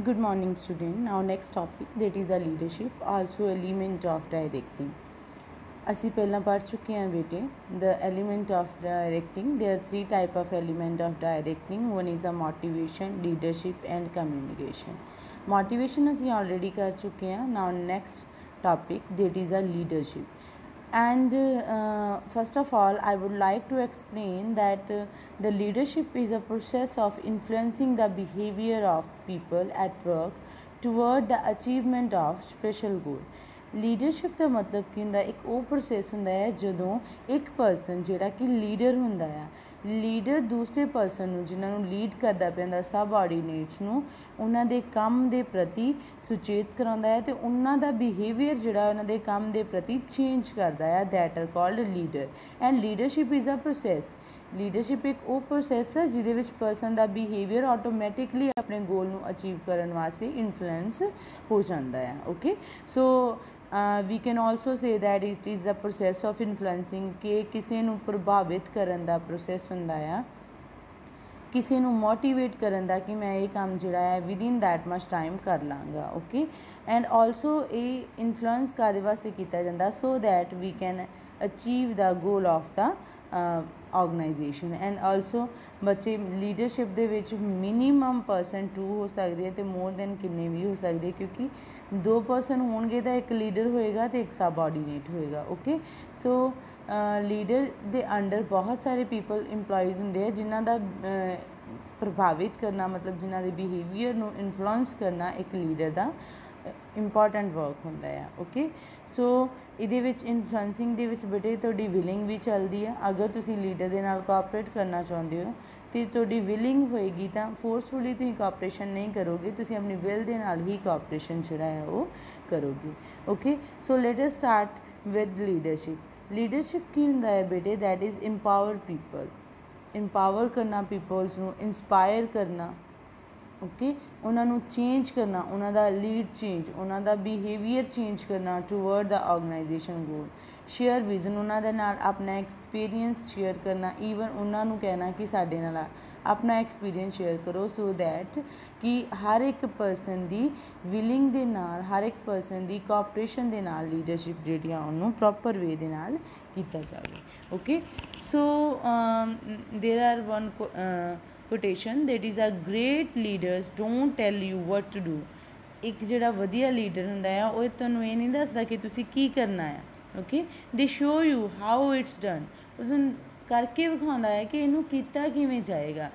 Good morning, student. Now, next topic that is a leadership, also element of directing. ਅਸੀਂ ਪਹਿਲਾਂ ਪੜ੍ਹ ਚੁੱਕੇ ਹਾਂ ਬੇਟੇ the element of directing. There are three type of element of directing. One is a motivation, leadership and communication. Motivation ਅਸੀਂ already ਕਰ ਚੁੱਕੇ ਹਾਂ. Now next topic that is a leadership. And first of all, I would like to explain that the leadership is a process of influencing the behavior of people at work toward the achievement of special goal. Leadership ਦਾ ਮਤਲਬ ਕੀ ਹੁੰਦਾ, ਇੱਕ ਉਹ process ਹੁੰਦਾ ਹੈ ਜਦੋਂ ਇੱਕ ਪਰਸਨ ਜਿਹੜਾ ਕਿ ਲੀਡਰ ਹੁੰਦਾ ਆ, ਲੀਡਰ ਦੂਸਰੇ ਪਰਸਨ ਨੂੰ ਜਿਨ੍ਹਾਂ ਨੂੰ ਲੀਡ ਕਰਦਾ ਪੈਂਦਾ ਸਬਆਰਡੀਨੇਟਸ ਨੂੰ ਉਹਨਾਂ ਦੇ ਕੰਮ ਦੇ ਪ੍ਰਤੀ ਸੁਚੇਤ ਕਰਾਉਂਦਾ ਹੈ ਅਤੇ ਉਹਨਾਂ ਦਾ ਬਿਹੇਵੀਅਰ ਜਿਹੜਾ ਉਹਨਾਂ ਦੇ ਕੰਮ ਦੇ ਪ੍ਰਤੀ ਚੇਂਜ ਕਰਦਾ ਹੈ। That are called leader and leadership is a process. Leadership ਇੱਕ ਉਹ ਪ੍ਰੋਸੈਸ ਹੈ ਜਿਹਦੇ ਵਿੱਚ ਪਰਸਨ ਦਾ ਬਿਹੇਵੀਅਰ ਆਟੋਮੈਟਿਕਲੀ ਆਪਣੇ ਗੋਲ ਨੂੰ ਅਚੀਵ ਕਰਨ ਵਾਸਤੇ ਇਨਫਲੂਐਂਸ ਹੋ ਜਾਂਦਾ ਹੈ। Okay, so we can also say that it is the process of influencing ਕਿ ਕਿਸੇ ਨੂੰ ਪ੍ਰਭਾਵਿਤ ਕਰਨ ਦਾ ਪ੍ਰੋਸੈਸ ਹੁੰਦਾ ਆ, ਕਿਸੇ ਨੂੰ ਮੋਟੀਵੇਟ ਕਰਨ ਦਾ ਕਿ ਮੈਂ ਇਹ ਕੰਮ ਜਿਹੜਾ ਹੈ ਵਿਦਿਨ ਦੈਟ ਮਚ ਟਾਈਮ ਕਰ ਲਾਂਗਾ। ਓਕੇ, ਐਂਡ ਆਲਸੋ ਇਹ ਇਨਫਲੂਐਂਸ ਕਾਹਦੇ ਵਾਸਤੇ ਕੀਤਾ ਜਾਂਦਾ so that we can achieve the goal of the organisation. And also ਬੱਚੇ ਲੀਡਰਸ਼ਿਪ ਦੇ ਵਿੱਚ ਮਿਨੀਮਮ ਪਰਸਨ 2 ਹੋ ਸਕਦੇ ਹੈ ਅਤੇ ਮੋਰ ਦੈਨ ਕਿੰਨੇ ਵੀ ਹੋ ਸਕਦੇ, ਕਿਉਂਕਿ 2 ਪਰਸਨ ਹੋਣਗੇ ਤਾਂ ਇੱਕ ਲੀਡਰ ਹੋਏਗਾ ਅਤੇ ਇੱਕ ਸਬਆਰਡੀਨੇਟ ਹੋਏਗਾ। ਓਕੇ, ਸੋ ਲੀਡਰ ਦੇ ਅੰਡਰ ਬਹੁਤ ਸਾਰੇ ਪੀਪਲ ਇੰਪਲੋਈਜ਼ ਹੁੰਦੇ ਆ ਜਿਨ੍ਹਾਂ ਦਾ ਪ੍ਰਭਾਵਿਤ ਕਰਨਾ ਮਤਲਬ ਜਿਨ੍ਹਾਂ ਦੇ ਬਿਹੇਵੀਅਰ ਨੂੰ ਇਨਫਲੂਐਂਸ ਕਰਨਾ ਇੱਕ ਲੀਡਰ ਦਾ ਇੰਪੋਰਟੈਂਟ ਵਰਕ ਹੁੰਦਾ ਆ। ਓਕੇ, ਸੋ ਇਹਦੇ ਵਿੱਚ ਇਨਫਲੂਐਂਸਿੰਗ ਦੇ ਵਿੱਚ ਬੇਟੇ ਤੁਹਾਡੀ ਵਿਲਿੰਗ ਵੀ ਚੱਲਦੀ ਆ। ਅਗਰ ਤੁਸੀਂ ਲੀਡਰ ਦੇ ਨਾਲ ਕੋਆਪਰੇਟ ਕਰਨਾ ਚਾਹੁੰਦੇ ਹੋ ਅਤੇ ਤੁਹਾਡੀ ਵਿਲਿੰਗ ਹੋਏਗੀ ਤਾਂ ਫੋਰਸਫੁਲੀ ਤੁਸੀਂ ਕੋਆਪਰੇਸ਼ਨ ਨਹੀਂ ਕਰੋਗੇ, ਤੁਸੀਂ ਆਪਣੀ ਵਿਲ ਦੇ ਨਾਲ ਹੀ ਕੋਆਪਰੇਸ਼ਨ ਜਿਹੜਾ ਹੈ ਉਹ ਕਰੋਗੇ। Okay, so let us start with leadership. Leadership ਕੀ ਹੁੰਦਾ ਹੈ ਬੇਟੇ? That is empower people, empower ਕਰਨਾ ਪੀਪਲਸ ਨੂੰ, ਇੰਸਪਾਇਰ ਕਰਨਾ। ਓਕੇ, ਉਹਨਾਂ ਨੂੰ ਚੇਂਜ ਕਰਨਾ, ਉਹਨਾਂ ਦਾ ਲੀਡ ਚੇਂਜ, ਉਹਨਾਂ ਦਾ ਬਿਹੇਵੀਅਰ ਚੇਂਜ ਕਰਨਾ ਟੂਵਰਡ ਦਾ ਆਰਗੇਨਾਈਜੇਸ਼ਨ ਗੋਲ। ਸ਼ੇਅਰ ਵਿਜ਼ਨ, ਉਹਨਾਂ ਦੇ ਨਾਲ ਆਪਣਾ ਐਕਸਪੀਰੀਅੰਸ ਸ਼ੇਅਰ ਕਰਨਾ, ਈਵਨ ਉਹਨਾਂ ਨੂੰ ਕਹਿਣਾ ਕਿ ਸਾਡੇ ਨਾਲ ਆਪਣਾ ਐਕਸਪੀਰੀਅੰਸ ਸ਼ੇਅਰ ਕਰੋ ਸੋ ਦੈਟ ਕਿ ਹਰ ਇੱਕ ਪਰਸਨ ਦੀ ਵਿਲਿੰਗ ਦੇ ਨਾਲ, ਹਰ ਇੱਕ ਪਰਸਨ ਦੀ ਕੋਆਪਰੇਸ਼ਨ ਦੇ ਨਾਲ ਲੀਡਰਸ਼ਿਪ ਜਿਹੜੀ ਆ ਉਹਨੂੰ ਪ੍ਰੋਪਰ ਵੇ ਦੇ ਨਾਲ ਕੀਤਾ ਜਾਵੇ। ਓਕੇ, ਸੋ ਦੇਰ R one quotation that is a great leaders don't tell you what to do। ਇੱਕ ਜਿਹੜਾ ਵਧੀਆ ਲੀਡਰ ਹੁੰਦਾ ਆ ਉਹ ਤੁਹਾਨੂੰ ਇਹ ਨਹੀਂ ਦੱਸਦਾ ਕਿ ਤੁਸੀਂ ਕੀ ਕਰਨਾ ਆ। ਓਕੇ, ਦੇ show you how it's done, ਉਹਨੂੰ ਕਰਕੇ ਵਿਖਾਉਂਦਾ ਹੈ ਕਿ ਇਹਨੂੰ ਕੀਤਾ ਕਿਵੇਂ ਜਾਏਗਾ।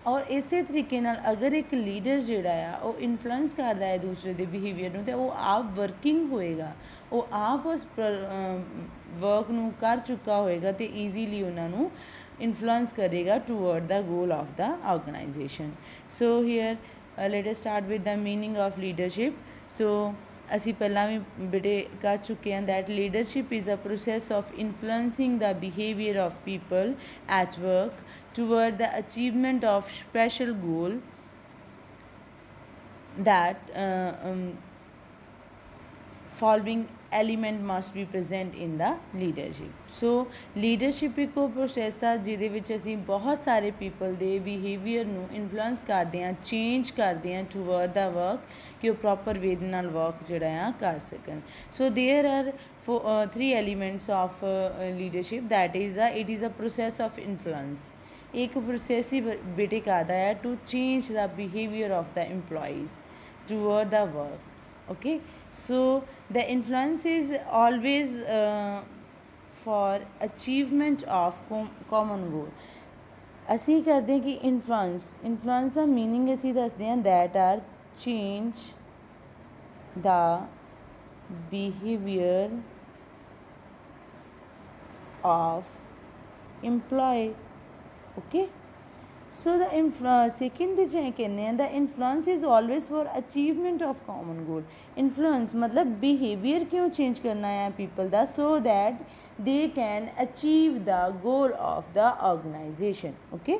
ਔਰ ਇਸੇ ਤਰੀਕੇ ਨਾਲ ਅਗਰ ਇੱਕ ਲੀਡਰ ਜਿਹੜਾ ਆ ਉਹ ਇਨਫਲੂਐਂਸ ਕਰਦਾ ਹੈ ਦੂਸਰੇ ਦੇ ਬਿਹੇਵੀਅਰ ਨੂੰ ਅਤੇ ਉਹ ਆਪ ਵਰਕਿੰਗ ਹੋਏਗਾ, ਉਹ ਆਪ ਉਸ ਵਰਕ ਨੂੰ ਕਰ ਚੁੱਕਾ ਹੋਏਗਾ ਅਤੇ ਈਜ਼ੀਲੀ ਉਹਨਾਂ ਨੂੰ influence karega toward the goal of the organization. So here let us start with the meaning of leadership. So ਅਸੀਂ ਪਹਿਲਾਂ ਵੀ ਬੇਟੇ ਕਰ ਚੁੱਕੇ ਹਾਂ that leadership is a process of influencing the behavior of people at work toward the achievement of special goal that following element must be present in the leadership. So leadership ਇੱਕ ਉਹ process ਆ ਜਿਹਦੇ ਵਿੱਚ ਅਸੀਂ ਬਹੁਤ ਸਾਰੇ people ਦੇ behaviour ਨੂੰ ਇਨਫਲੂਐਂਸ ਕਰਦੇ ਹਾਂ, ਚੇਂਜ ਕਰਦੇ ਹਾਂ ਟੂਵਰਡ ਦਾ ਵਰਕ ਕਿ ਉਹ ਪ੍ਰੋਪਰ ਵੇ ਦੇ ਨਾਲ ਵਰਕ ਜਿਹੜਾ ਆ ਕਰ ਸਕਣ। So there are 3 elements of leadership that is it is a process of influence. ਇੱਕ ਪ੍ਰੋਸੈਸ ਹੀ ਬੇਟੇ ਕਰਦਾ ਹੈ to change the behaviour of the employees toward the work. Okay, so the influence is always for achievement of common goal। ਅਸੀਂ ਕਰਦੇ ਕਿ influence ਦਾ meaning ਅਸੀਂ ਦੱਸਦੇ ਹਾਂ that are change the behavior of employee। okay, so the second ਦੇ 'ਚ ਕਹਿੰਦੇ ਆ the influence is always for achievement of common goal। influence ਮਤਲਬ behavior ਕਿਉਂ change ਕਰਨਾ ਹੈ people the so that they can achieve the goal of the organization। okay,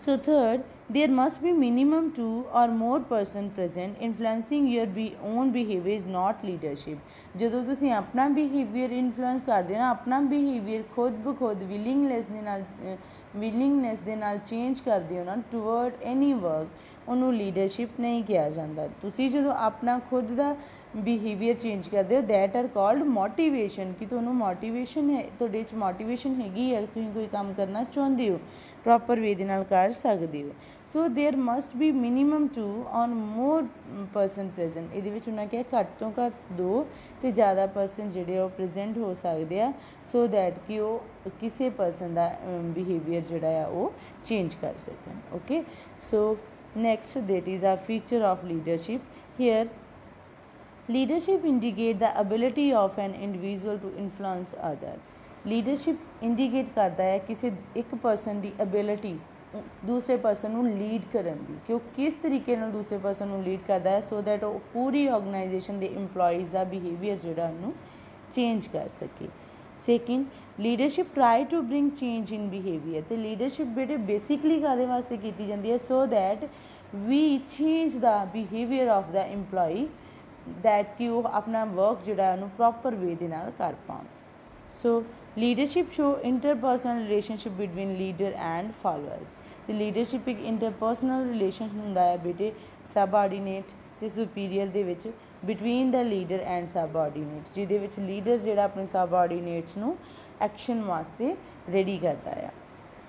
so third There must be minimum 2 or more person present. Influencing your own behavior is not leadership. ਜਦੋਂ ਤੁਸੀਂ ਆਪਣਾ behaviour influence ਕਰਦੇ ਹੋ ਨਾ, ਆਪਣਾ behaviour ਖੁਦ ਬਖੁਦ ਵਿਲਿੰਗਨੈਸ ਦੇ ਨਾਲ ਚੇਂਜ ਕਰਦੇ ਹੋ ਨਾ ਟੂਵਰਡ ਐਨੀ ਵਰਕ, ਉਹਨੂੰ ਲੀਡਰਸ਼ਿਪ ਨਹੀਂ ਕਿਹਾ ਜਾਂਦਾ। ਤੁਸੀਂ ਜਦੋਂ ਆਪਣਾ ਖੁਦ ਦਾ ਬਿਹੇਵੀਅਰ ਚੇਂਜ ਕਰਦੇ ਹੋ, ਦੈਟ ਆਰ ਕਾਲਡ ਮੋਟੀਵੇਸ਼ਨ, ਕਿ ਤੁਹਾਨੂੰ ਮੋਟੀਵੇਸ਼ਨ ਹੈ, ਤੁਹਾਡੇ 'ਚ ਮੋਟੀਵੇਸ਼ਨ ਹੈਗੀ ਹੈ, ਤੁਸੀਂ ਕੋਈ ਕੰਮ ਕਰਨਾ ਚਾਹੁੰਦੇ ਹੋ, ਪ੍ਰੋਪਰ ਵੇ ਦੇ ਨਾਲ ਕਰ ਸਕਦੇ ਹੋ। ਸੋ ਦੇਅਰ ਮਸਟ ਬੀ ਮਿਨੀਮਮ 2 ਔਰ ਮੋਰ ਪਰਸਨ ਪ੍ਰੈਜ਼ੈਂਟ। ਇਹਦੇ ਵਿੱਚ ਉਹਨਾਂ ਕਿਹਾ ਘੱਟ ਤੋਂ ਘੱਟ 2 ਅਤੇ ਜ਼ਿਆਦਾ ਪਰਸਨ ਜਿਹੜੇ ਉਹ ਪ੍ਰੈਜ਼ੈਂਟ ਹੋ ਸਕਦੇ ਆ, ਸੋ ਦੈਟ ਕਿ ਉਹ ਕਿਸੇ ਪਰਸਨ ਦਾ ਬਿਹੇਵੀਅਰ ਜਿਹੜਾ ਆ ਉਹ ਚੇਂਜ ਕਰ ਸਕਣ। Okay, so next that is a feature of leadership. Here leadership indicate the ability of an individual to influence other. Leadership indicate ਕਰਦਾ ਹੈ ਕਿਸੇ ਇੱਕ ਪਰਸਨ ਦੀ ਐਬਿਲਿਟੀ ਦੂਸਰੇ ਪਰਸਨ ਨੂੰ ਲੀਡ ਕਰਨ ਦੀ, ਕਿ ਉਹ ਕਿਸ ਤਰੀਕੇ ਨਾਲ ਦੂਸਰੇ ਪਰਸਨ ਨੂੰ ਲੀਡ ਕਰਦਾ ਹੈ, ਸੋ ਦੈਟ ਉਹ ਪੂਰੀ ਆਰਗੇਨਾਈਜੇਸ਼ਨ ਦੇ ਇੰਪਲੋਈਜ਼ ਦਾ ਬਿਹੇਵੀਅਰ ਜਿਹੜਾ ਉਹਨੂੰ ਚੇਂਜ ਕਰ ਸਕੇ। Second, leadership try to bring change in behaviour. ਅਤੇ ਲੀਡਰਸ਼ਿਪ ਬੇਟੇ ਬੇਸਿਕਲੀ ਕਾਹਦੇ ਵਾਸਤੇ ਕੀਤੀ ਜਾਂਦੀ ਹੈ, so that we change the behaviour of the employee, that ਕਿ ਉਹ ਆਪਣਾ ਵਰਕ ਜਿਹੜਾ ਉਹਨੂੰ ਪ੍ਰੋਪਰ ਵੇ ਦੇ ਨਾਲ ਕਰ ਪਾਉਣ। So leadership show interpersonal relationship between leader and followers. ਅਤੇ ਲੀਡਰਸ਼ਿਪ ਇੱਕ ਇੰਟਰਪਰਸਨਲ ਰਿਲੇਸ਼ਨ ਹੁੰਦਾ ਹੈ ਬੇਟੇ ਸਬਆਰਡੀਨੇਟ ਅਤੇ ਸੁਪੀਰੀਅਰ ਦੇ ਵਿੱਚ, between the leader and subordinates, ਜਿਹਦੇ ਵਿੱਚ ਲੀਡਰ ਜਿਹੜਾ ਆਪਣੇ ਸਬਆਰਡੀਨੇਟਸ ਨੂੰ ਐਕਸ਼ਨ ਵਾਸਤੇ ਰੈਡੀ ਕਰਦਾ ਆ।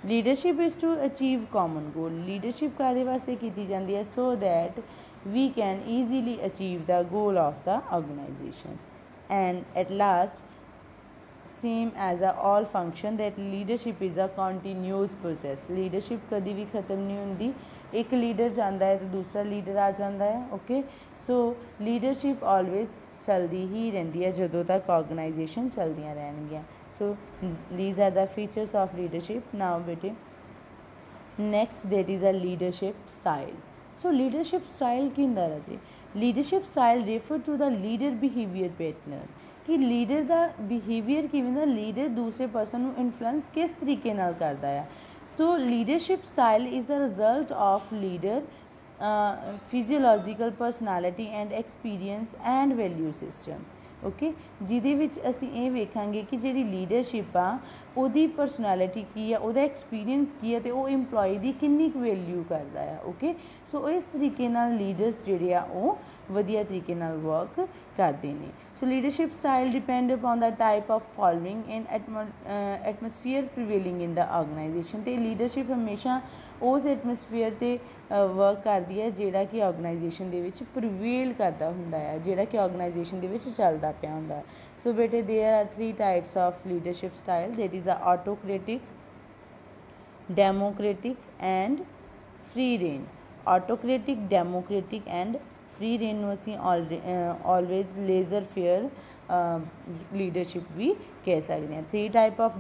Leadership is to achieve common goal. Leadership ਕਾਹਦੇ ਵਾਸਤੇ ਕੀਤੀ ਜਾਂਦੀ ਹੈ, so that we can easily achieve the goal of the organization. And at last, same as a all function, that leadership is a continuous process. leadership कभी भी ख़त्म नहीं होती, एक लीडर जाता है तो दूसरा लीडर आ जाता है। ओके, सो लीडरशिप ऑलवेज चलती ही रहती है ਜਦੋਂ तक ऑर्गेनाइजेशन चलदियाँ रहनगियाँ। So these are the features of leadership. now बेटे next that is a leadership style. So leadership style की ਹੁੰਦਾ ਰਾਜੇ, leadership style refer to the leader behaviour pattern, ਕਿ ਲੀਡਰ ਦਾ ਬਿਹੇਵੀਅਰ ਕਿਵੇਂ ਦਾ, ਲੀਡਰ ਦੂਸਰੇ ਪਰਸਨ ਨੂੰ ਇਨਫਲੂਐਂਸ ਕਿਸ ਤਰੀਕੇ ਨਾਲ ਕਰਦਾ ਆ। So leadership style is the result of leader physiological personality and experience and value system. Okay, ਜਿਹਦੇ ਵਿੱਚ ਅਸੀਂ ਇਹ ਵੇਖਾਂਗੇ ਕਿ ਜਿਹੜੀ ਲੀਡਰਸ਼ਿਪ ਆ ਉਹਦੀ ਪਰਸਨੈਲਿਟੀ ਕੀ ਆ, ਉਹਦਾ ਐਕਸਪੀਰੀਅੰਸ ਕੀ ਆ, ਅਤੇ ਉਹ ਇੰਪਲੋਈ ਦੀ ਕਿੰਨੀ ਕੁ ਵੈਲਿਊ ਕਰਦਾ ਆ। ਓਕੇ, ਸੋ ਇਸ ਤਰੀਕੇ ਨਾਲ ਲੀਡਰਸ ਜਿਹੜੇ ਆ ਉਹ ਵਧੀਆ ਤਰੀਕੇ ਨਾਲ ਵਰਕ ਕਰਦੇ ਨੇ। So leadership style depend upon the type of following and atmosphere prevailing in the organization. ਅਤੇ ਲੀਡਰਸ਼ਿਪ ਹਮੇਸ਼ਾ ਉਸ ਐਟਮੋਸਫੀਅਰ 'ਤੇ ਵਰਕ ਕਰਦੀ ਹੈ ਜਿਹੜਾ ਕਿ ਆਰਗੇਨਾਈਜੇਸ਼ਨ ਦੇ ਵਿੱਚ ਪ੍ਰੀਵੇਲ ਕਰਦਾ ਹੁੰਦਾ ਹੈ, ਜਿਹੜਾ ਕਿ ਆਰਗੇਨਾਈਜੇਸ਼ਨ ਦੇ ਵਿੱਚ ਚੱਲਦਾ ਪਿਆ ਹੁੰਦਾ। ਸੋ ਬੇਟੇ there are 3 types of leadership style, that is a autocratic, democratic and free rein. Autocratic, democratic and free rein ਨੂੰ ਅਸੀਂ ਆਲਵੇਜ਼ ਲੇਜ਼ਰ ਫੇਅਰ ਲੀਡਰਸ਼ਿਪ ਵੀ ਕਹਿ ਸਕਦੇ ਹਾਂ। 3 type of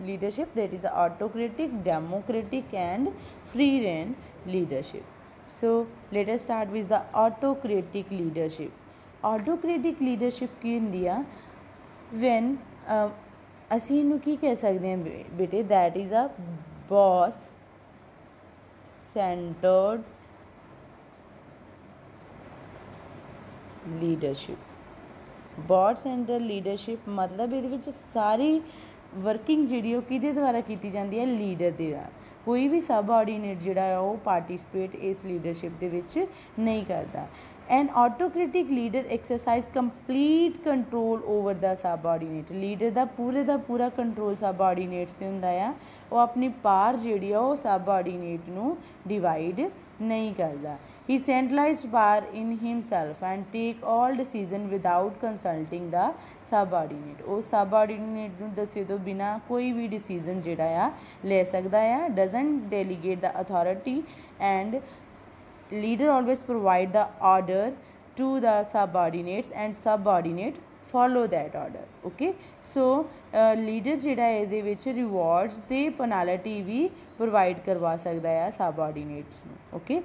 leadership, that is autocratic, democratic and free rein leadership. So let us start with the autocratic leadership. Autocratic leadership ਕੀ ਹੁੰਦੀ ਆ, van ਅਸੀਂ ਇਹਨੂੰ ਕੀ ਕਹਿ ਸਕਦੇ ਹਾਂ ਬੇਟੇ, that is a boss centred leadership. Boss centred leadership ਮਤਲਬ ਇਹਦੇ ਵਿੱਚ ਸਾਰੀ ਵਰਕਿੰਗ ਜਿਹੜੀ ਉਹ ਕਿਹਦੇ ਦੁਆਰਾ ਕੀਤੀ ਜਾਂਦੀ ਹੈ, ਲੀਡਰ ਦੇ ਦੁਆਰਾ। ਕੋਈ ਵੀ ਸਬਆਰਡੀਨੇਟ ਜਿਹੜਾ ਆ ਉਹ ਪਾਰਟੀਸਪੇਟ ਇਸ ਲੀਡਰਸ਼ਿਪ ਦੇ ਵਿੱਚ ਨਹੀਂ ਕਰਦਾ। An autocratic leader exercise complete control over the subordinate. Leader ਦਾ ਪੂਰਾ ਕੰਟਰੋਲ ਸਬਆਰਡੀਨੇਟਸ 'ਤੇ ਹੁੰਦਾ ਆ। ਉਹ ਆਪਣੀ ਪਾਵਰ ਜਿਹੜੀ ਆ ਉਹ ਸਬਆਰਡੀਨੇਟ ਨੂੰ ਡਿਵਾਈਡ ਨਹੀਂ ਕਰਦਾ। He centralized power in himself and take all decision without consulting the subordinate. ਉਹ ਸਬਆਰਡੀਨੇਟ ਨੂੰ ਦੱਸੇ ਤੋਂ ਬਿਨਾਂ ਕੋਈ ਵੀ ਡਿਸੀਜ਼ਨ ਜਿਹੜਾ ਆ ਲੈ ਸਕਦਾ ਆ। Doesn't delegate the authority and leader always provide the order to the subordinates and subordinate follow that order. Okay, so leader ਜਿਹੜਾ ਇਹਦੇ ਵਿੱਚ rewards ਤੇ penalty ਵੀ provide ਕਰਵਾ ਸਕਦਾ ਹੈ subordinates ਨੂੰ। Okay,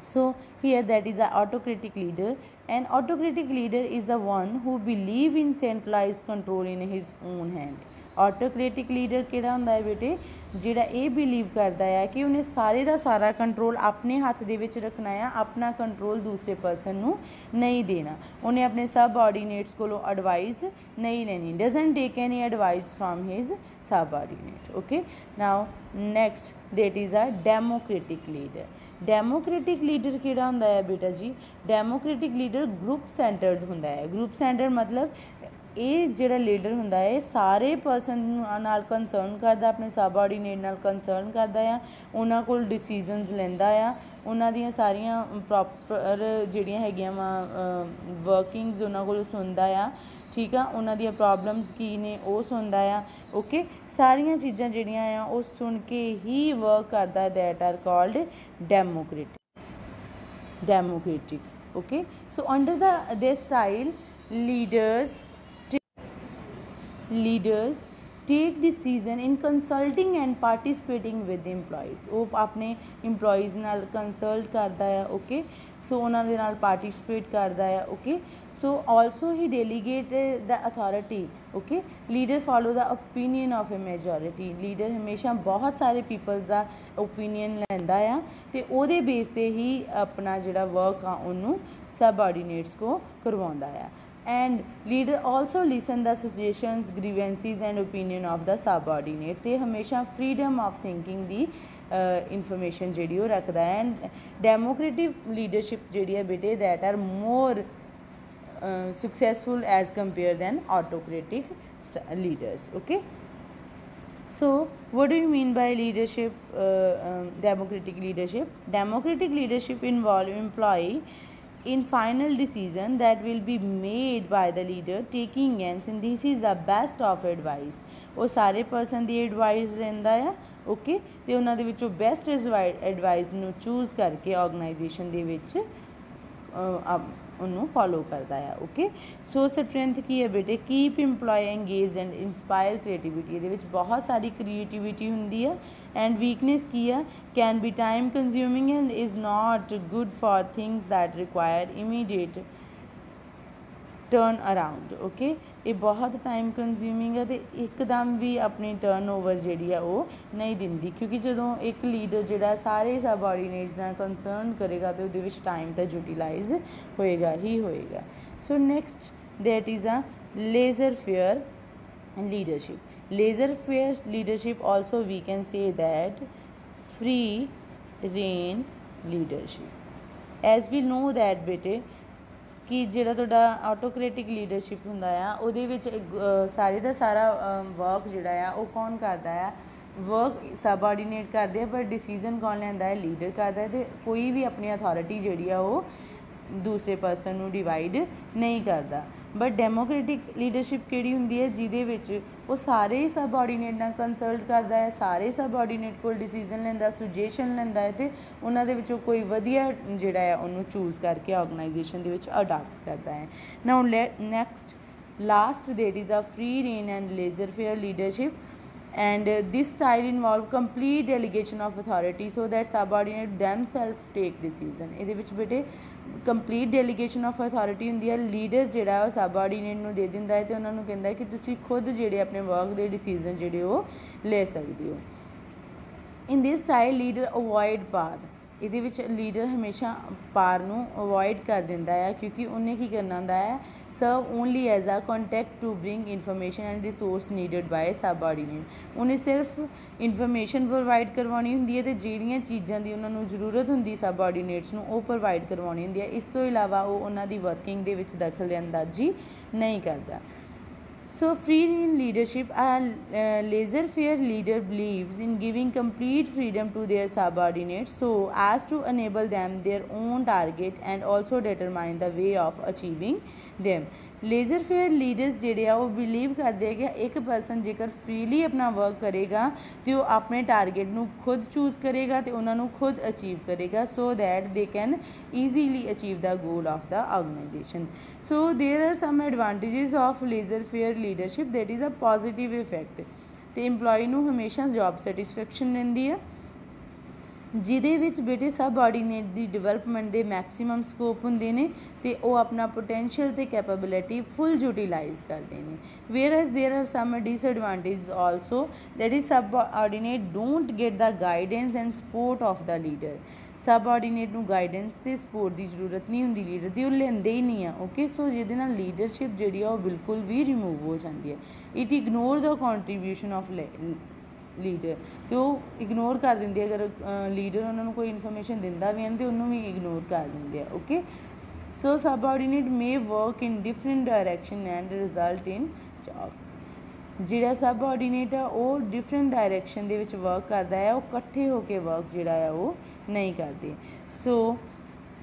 so here that is the autocratic leader, and autocratic leader is the one who believe in centralized control in his own hand. Autocratic leader किहड़ा हुंदा है बेटे, जिहड़ा ये बिलीव करदा है कि उन्हें सारे दा सारा कंट्रोल अपने हत्थ दे विच रखना है, अपना कंट्रोल दूसरे परसन नूं नहीं देना, उन्हें अपने सबऑर्डीनेट्स कोलों एडवाइस नहीं लेनी, doesn't take any advice from his subordinate. Okay, now next that is a democratic leader. Democratic leader किहड़ा हुंदा है बेटा जी, डेमोक्रेटिक लीडर ग्रुप सेंटर्ड हुंदा है। ग्रुप सेंटर्ड मतलब ये जिहड़ा लीडर हुंदा है सारे पर्सन नाल कंसर्न करदा, अपने सबऑर्डीनेट नाल कंसर्न करदा आ, उन्हां कोल डिसीजनस लैंदा आ, उन्हां दियां सारियां प्रॉपर जिहड़ियां हैगियां वा वर्किंग्स उन्हां कोल सुनदा आ, ठीक है, उन्हां दियां प्रॉब्लम्स की ने वो सुनदा आ। ओके, सारियां चीज़ां जिहड़ियां आ वो सुन के ही वर्क करदा, that are called democratic. Okay, so under the style leaders take decision in consulting and participating with employees. वो अपने इंप्लॉइज़ नाल कंसल्ट करता है। ओके, सो उन्होंने नाल पार्टिसिपेट करता है। Okay, so also he delegate the authority. Okay, leader follow the opinion of A majority. Leader हमेशा बहुत सारे पीपल्स का ओपीनियन लैंदा आ ते ओहदे बेस ते ही अपना जिहड़ा वर्क आ उन्होंने सबऑर्डीनेट्स को करवाउंदा आ। And leader also listen the suggestions, grievances and opinion of the subordinate. ते हमेशा फ्रीडम ऑफ थिंकिंग दी इंफॉर्मेशन जिहड़ी वो रखदा है। एंड डेमोक्रेटिक लीडरशिप जिहड़ी है बेटे that are more successful as compared than autocratic leaders. Okay, so what do you mean by leadership, democratic leadership? Democratic leadership involve employee in final decision that will be made by the leader, taking and synthesis the best of advice. वो सारे person दी advice लैंदा आ। Okay, ते उन्हां दे विचों best advice नूं choose करके organisation दे विच उन्होंने follow करता है। ओके, सो स्ट्रेंथ की है बेटे, keep employ engage and inspire creativity. ये बहुत सारी क्रिएटिविटी होंगी है। एंड वीकनेस की है, can be time consuming and is not good for things that require immediate turn around. Okay, ये बहुत टाइम कंज्यूमिंग है तो एकदम भी अपनी टर्न ओवर जी है वो नहीं दिंदी, क्योंकि जो एक लीडर जोड़ा सारे सबऑर्डीनेट्स नाल कंसर्न करेगा तो वो टाइम तो यूटिलाइज होएगा ही होएगा। So next that is a laissez faire leadership. Laissez faire leadership also we can say that free rein leadership. As we know that बेटे कि जिहड़ा तुहाडा ऑटोक्रेटिक लीडरशिप हुंदा आ उहदे विच सारे दा सारा वर्क जिहड़ा आ वो कौन करदा आ, वर्क सबऑर्डीनेट करदे आ, पर डिसीजन कौन लैंदा है, लीडर करदा है। ते कोई भी अपनी अथॉरिटी जिहड़ी आ वो दूसरे पर्सन नूं डिवाइड नहीं करदा। बट डेमोक्रेटिक लीडरशिप किहड़ी हुंदी है, जिहदे विच वो सारे सबऑर्डीनेट नाल कंसल्ट करदा है, सारे सबऑर्डीनेट कोल डिसीजन लैंदा, सुजेशन लैंदा है ते उन्हां दे विचों कोई वधिया जिहड़ा है उहनूं चूज़ करके ऑर्गेनाइजेशन दे विच अडॉप्ट करदा है। Now next last that is a free rein and laissez faire leadership. And this style involve complete delegation of authority so that subordinate themselves take decision। ਇਹਦੇ ਵਿੱਚ ਬੇਟੇ ਕੰਪਲੀਟ ਡੈਲੀਗੇਸ਼ਨ ਆਫ ਅਥਾਰਟੀ ਹੁੰਦੀ ਹੈ। Leader ਜਿਹੜਾ ਉਹ सबऑर्डीनेट ਨੂੰ ਦੇ ਦਿੰਦਾ ਹੈ ਤੇ ਉਹਨਾਂ ਨੂੰ ਕਹਿੰਦਾ ਕਿ ਤੁਸੀਂ ਖੁਦ ਜਿਹੜੇ ਆਪਣੇ ਵਰਕ ਦੇ ਡਿਸੀਜਨ ਜਿਹੜੇ ਉਹ ਲੈ ਸਕਦੇ ਹੋ। ਇਨ ਦਿਸ ਸਟਾਈਲ ਲੀਡਰ ਅਵੋਇਡ ਪਾਰ। ਇਹਦੇ ਵਿੱਚ ਲੀਡਰ ਹਮੇਸ਼ਾ ਪਾਰ ਨੂੰ ਅਵੋਇਡ ਕਰ ਦਿੰਦਾ ਹੈ, ਕਿਉਂਕਿ ਉਹਨੇ ਕੀ ਕਰਨਾ ਹੁੰਦਾ ਹੈ, serve only as a contact to bring information and resource needed by subordinate. ਉਹਨੇ ਸਿਰਫ ਇਨਫੋਰਮੇਸ਼ਨ ਪ੍ਰੋਵਾਈਡ ਕਰਵਾਉਣੀ ਹੁੰਦੀ ਹੈ ਅਤੇ ਜਿਹੜੀਆਂ ਚੀਜ਼ਾਂ ਦੀ ਉਹਨਾਂ ਨੂੰ ਜ਼ਰੂਰਤ ਹੁੰਦੀ सबऑर्डीनेट्स ਨੂੰ ਉਹ ਪ੍ਰੋਵਾਈਡ ਕਰਵਾਉਣੀ ਹੁੰਦੀ ਹੈ। ਇਸ ਤੋਂ ਇਲਾਵਾ ਉਹ ਉਹਨਾਂ ਦੀ ਵਰਕਿੰਗ ਦੇ ਵਿੱਚ ਦਖਲ ਅੰਦਾਜ਼ੀ ਨਹੀਂ ਕਰਦਾ। So free in leadership, a laissez-faire leader believes in giving complete freedom to their subordinates so as to enable them their own target and also determine the way of achieving them। Laser-fair leaders जिहड़े आ वो believe करते हैं कि एक person जेकर freely अपना work करेगा तो वो अपने टारगेट नूं खुद चूज़ करेगा तो उन्होंने खुद अचीव करेगा, so that they can easily achieve the goal of the organisation. So there are some advantages of laissez faire leadership, that is a positive effect. तो इंप्लॉय नूं हमेशा जॉब सैटिस्फैक्शन रहिंदी है। ਜਿਹਦੇ ਵਿੱਚ ਬੇਟੇ ਸਬਆਰਡੀਨੇਟ ਦੀ ਡਿਵੈਲਪਮੈਂਟ ਦੇ ਮੈਕਸਿਮਮ ਸਕੋਪ ਹੁੰਦੇ ਨੇ ਅਤੇ ਉਹ ਆਪਣਾ ਪੋਟੈਂਸ਼ੀਅਲ ਅਤੇ ਕੈਪੇਬਿਲਿਟੀ ਫੁੱਲ ਯੂਟੀਲਾਈਜ਼ ਕਰਦੇ ਨੇ। Whereas there are some disadvantage also, that is subordinate don't get the guidance and support of the leader. Subordinate ਨੂੰ ਗਾਈਡੈਂਸ ਅਤੇ ਸਪੋਰਟ ਦੀ ਜ਼ਰੂਰਤ ਨਹੀਂ ਹੁੰਦੀ ਲੀਡਰ ਦੀ, ਉਹ ਲੈਂਦੇ ਹੀ ਨਹੀਂ ਆ। ਓਕੇ, ਸੋ ਜਿਹਦੇ ਨਾਲ ਲੀਡਰਸ਼ਿਪ ਜਿਹੜੀ ਆ ਉਹ ਬਿਲਕੁਲ ਵੀ ਰਿਮੂਵ ਹੋ ਜਾਂਦੀ ਹੈ। It ignore the contribution of leader, ਅਤੇ ਉਹ ਇਗਨੋਰ ਕਰ ਦਿੰਦੇ ਅਗਰ ਲੀਡਰ ਉਹਨਾਂ ਨੂੰ ਕੋਈ ਇਨਫੋਰਮੇਸ਼ਨ ਦਿੰਦਾ ਵੀ ਹੈ ਤਾਂ ਉਹਨੂੰ ਵੀ ਇਗਨੋਰ ਕਰ ਦਿੰਦੇ ਆ। Okay, so subordinate may work in different direction and result in ਚਾਕਸ। ਜਿਹੜਾ ਸਬਆਰਡੀਨੇਟ ਆ ਉਹ ਡਿਫਰੈਂਟ ਡਾਇਰੈਕਸ਼ਨ ਦੇ ਵਿੱਚ ਵਰਕ ਕਰਦਾ ਹੈ, ਉਹ ਇਕੱਠੇ ਹੋ ਕੇ ਵਰਕ ਜਿਹੜਾ ਆ ਉਹ ਨਹੀਂ ਕਰਦੇ। ਸੋ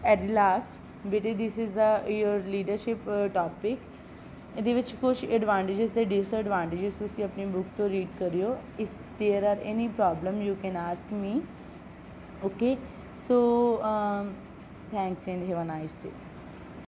ਐਟ ਲਾਸਟ ਬੇਟੇ this is the your leadership topic. ਇਹਦੇ ਵਿੱਚ ਕੁਛ ਐਡਵਾਂਟੇਜਸ ਅਤੇ ਡਿਸਐਡਵਾਂਟੇਜਸ ਤੁਸੀਂ ਆਪਣੀ ਬੁੱਕ ਤੋਂ ਰੀਡ ਕਰਿਓ। If there are any problem you can ask me. Okay, so thanks and have a nice day.